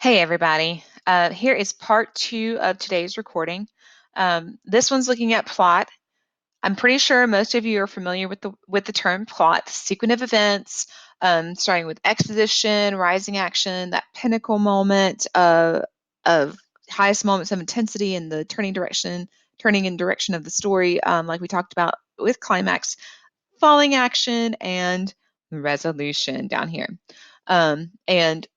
Hey, everybody. Here is part two of today's recording. This one's looking at plot. I'm pretty sure most of you are familiar with the term plot, sequence of events, starting with exposition, rising action, that pinnacle moment of highest moments of intensity and the turning in direction of the story, like we talked about with climax, falling action, and resolution down here. And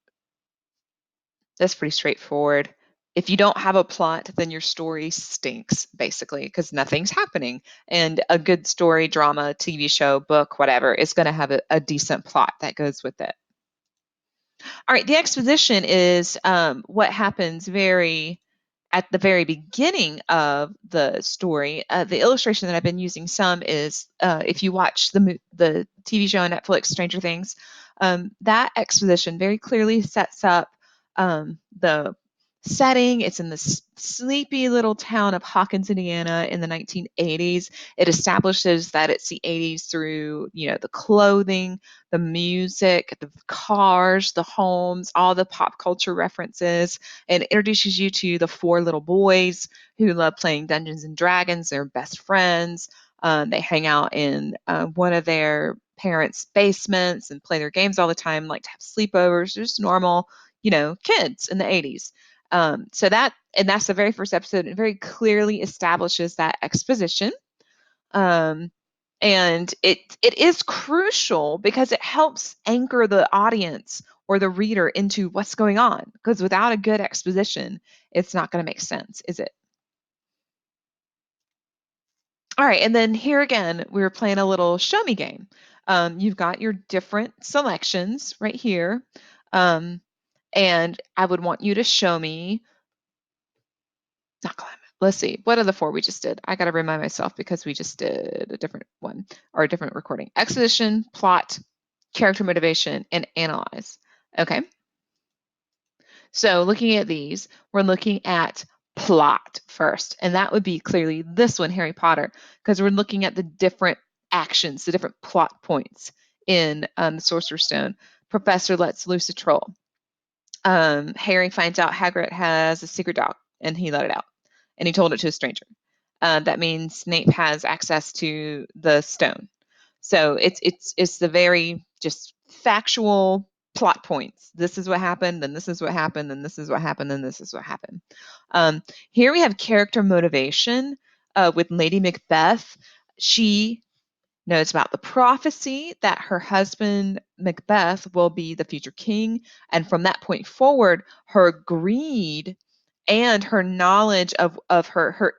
that's pretty straightforward. If you don't have a plot, then your story stinks, basically, because nothing's happening. And a good story, drama, TV show, book, whatever, is going to have a decent plot that goes with it. All right, the exposition is what happens at the very beginning of the story. The illustration that I've been using some is if you watch the TV show on Netflix, Stranger Things, that exposition very clearly sets up the setting. It's in the sleepy little town of Hawkins, Indiana, in the 1980s. It establishes that it's the 80s through the clothing, the music, the cars, the homes, all the pop culture references, and introduces you to the four little boys who love playing Dungeons and Dragons. They're best friends. They hang out in one of their parents' basements and play their games all the time, like to have sleepovers, just normal, kids in the 80s. That's the very first episode. It very clearly establishes that exposition. Um, and it is crucial because it helps anchor the audience or the reader into what's going on. Because without a good exposition, it's not going to make sense, is it? All right, and then here again, we were playing a little show me game. You've got your different selections right here. Um, and I would want you to show me, not climate. Let's see, what are the four we just did? I got to remind myself because we just did a different one or a different recording. Exposition, plot, character motivation, and analyze. Okay, so looking at these, we're looking at plot first, and that would be clearly this one, Harry Potter, because we're looking at the different actions, the different plot points in the Sorcerer's Stone. Professor lets loose a troll. Harry finds out Hagrid has a secret dog, and he let it out, and he told it to a stranger. That means Snape has access to the stone. So it's the very just factual plot points. This is what happened, and this is what happened, and this is what happened, and this is what happened. Here we have character motivation with Lady Macbeth. She knows about the prophecy that her husband Macbeth will be the future king, and from that point forward, her greed and her knowledge of her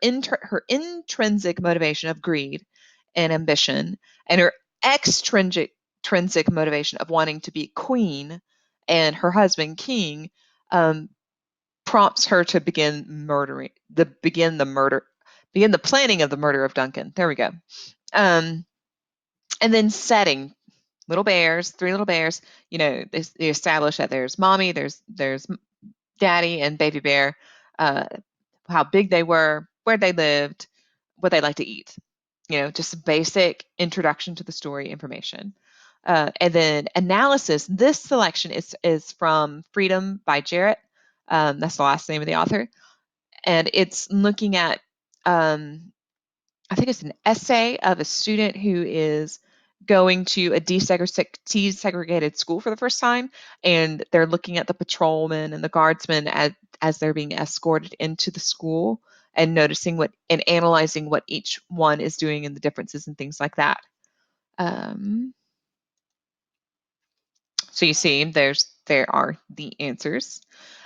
intrinsic motivation of greed and ambition, and her extrinsic motivation of wanting to be queen and her husband king, um, prompts her to begin the planning of the murder of Duncan. There we go. Um, and then setting little bears, three little bears. They establish that there's mommy, there's daddy, and baby bear. Uh, how big they were, where they lived, what they like to eat. Just basic introduction to the story information. And then analysis. This selection is from Freedom by Jarrett. That's the last name of the author, and it's looking at. I think it's an essay of a student who is going to a desegregated school for the first time, and they're looking at the patrolmen and the guardsmen as they're being escorted into the school, and noticing what and analyzing what each one is doing and the differences and things like that. Um, so you see, there are the answers.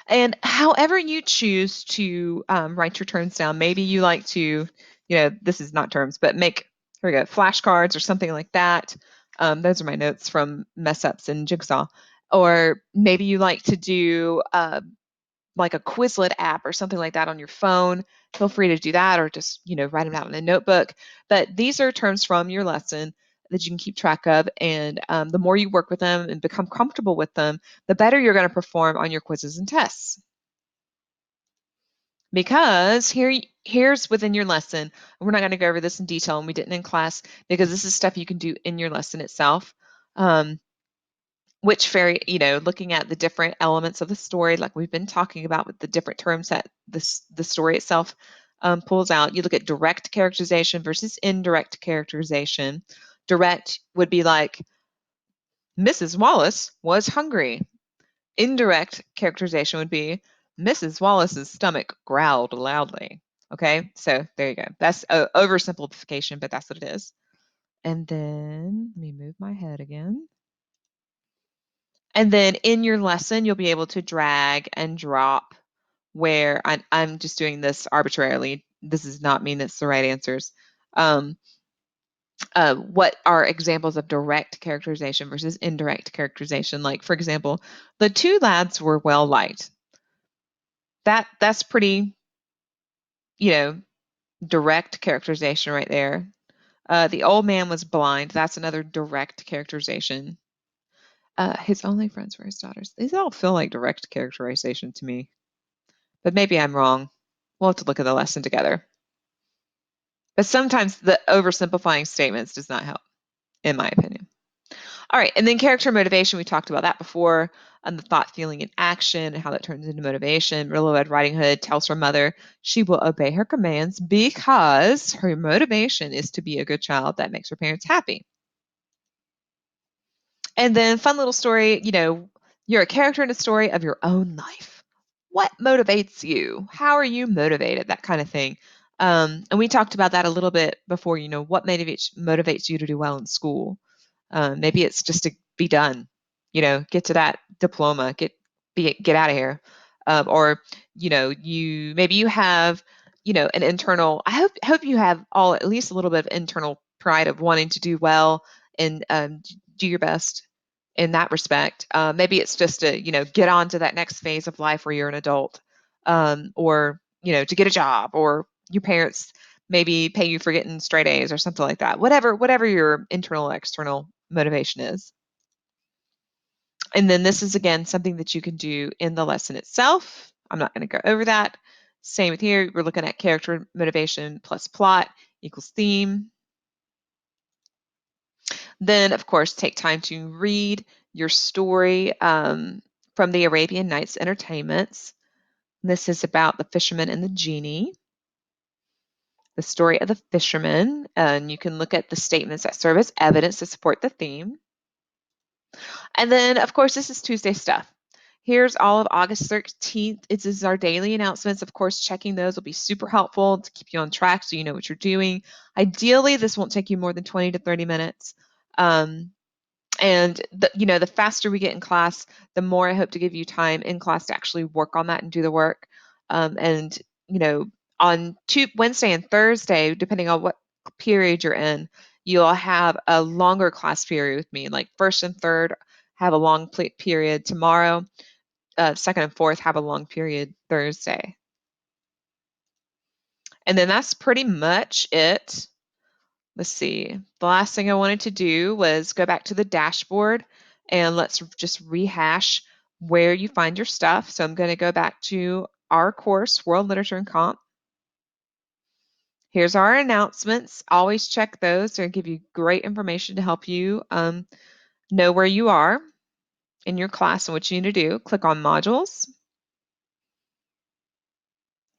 And however you choose to write your terms down, maybe you like to, this is not terms, but make, here we go, flashcards or something like that. Those are my notes from mess ups in Jigsaw. Or maybe you like to do like a Quizlet app or something like that on your phone. Feel free to do that, or just, write them out in a notebook. But these are terms from your lesson that you can keep track of. And the more you work with them and become comfortable with them, the better you're going to perform on your quizzes and tests. Because here's within your lesson, we're not going to go over this in detail, and we didn't in class, because this is stuff you can do in your lesson itself. Um, which fairy, looking at the different elements of the story, like we've been talking about with the different terms that the story itself pulls out. You look at direct characterization versus indirect characterization. Direct would be like, Mrs. Wallace was hungry. Indirect characterization would be, Mrs. Wallace's stomach growled loudly. Okay, so there you go. That's a oversimplification, but that's what it is. And then let me move my head again. And then in your lesson, you'll be able to drag and drop where I'm just doing this arbitrarily. This does not mean it's the right answers. What are examples of direct characterization versus indirect characterization? Like, for example, the two lads were well liked. That's pretty, direct characterization right there. The old man was blind. That's another direct characterization. His only friends were his daughters. These all feel like direct characterization to me, but maybe I'm wrong. We'll have to look at the lesson together. But sometimes the oversimplifying statements does not help, in my opinion. All right, and then character motivation, we talked about that before, the thought, feeling, and action, and how that turns into motivation. Little Red Riding Hood tells her mother she will obey her commands because her motivation is to be a good child that makes her parents happy. And then fun little story, you're a character in a story of your own life. What motivates you? How are you motivated? That kind of thing. And we talked about that a little bit before, what motivates you to do well in school. Maybe it's just to be done, get to that diploma, get out of here. Or, maybe you have, an internal, I hope you have all at least a little bit of internal pride of wanting to do well and do your best in that respect. Maybe it's just to, get on to that next phase of life where you're an adult, or, to get a job, or your parents maybe pay you for getting straight A's or something like that. Whatever your internal external motivation is. And then this is again something that you can do in the lesson itself. I'm not going to go over that. Same with here. We're looking at character motivation plus plot equals theme. Then, of course, take time to read your story from the Arabian Nights Entertainments. This is about the fisherman and the genie, the story of the fisherman, and you can look at the statements that serve as evidence to support the theme. And then, of course, this is Tuesday stuff. Here's all of August 13th. This is our daily announcements. Of course, checking those will be super helpful to keep you on track so you know what you're doing. Ideally, this won't take you more than 20 to 30 minutes. And the faster we get in class, the more I hope to give you time in class to actually work on that and do the work. And on Wednesday and Thursday, depending on what period you're in, you'll have a longer class period with me. Like first and third have a long period tomorrow. Second and fourth have a long period Thursday. And then that's pretty much it. Let's see. The last thing I wanted to do was go back to the dashboard and let's just rehash where you find your stuff. So I'm going to go back to our course, World Literature and Comp. Here's our announcements. Always check those. They'll give you great information to help you know where you are in your class and what you need to do. Click on modules.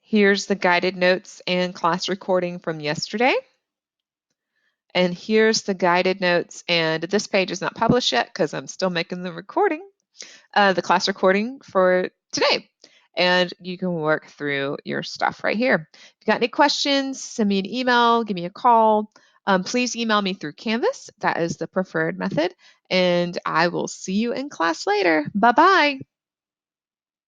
Here's the guided notes and class recording from yesterday. And here's the guided notes. And this page is not published yet because I'm still making the recording, the class recording for today. And you can work through your stuff right here. If you got any questions, send me an email, give me a call. Please email me through Canvas. That is the preferred method. And I will see you in class later. Bye-bye.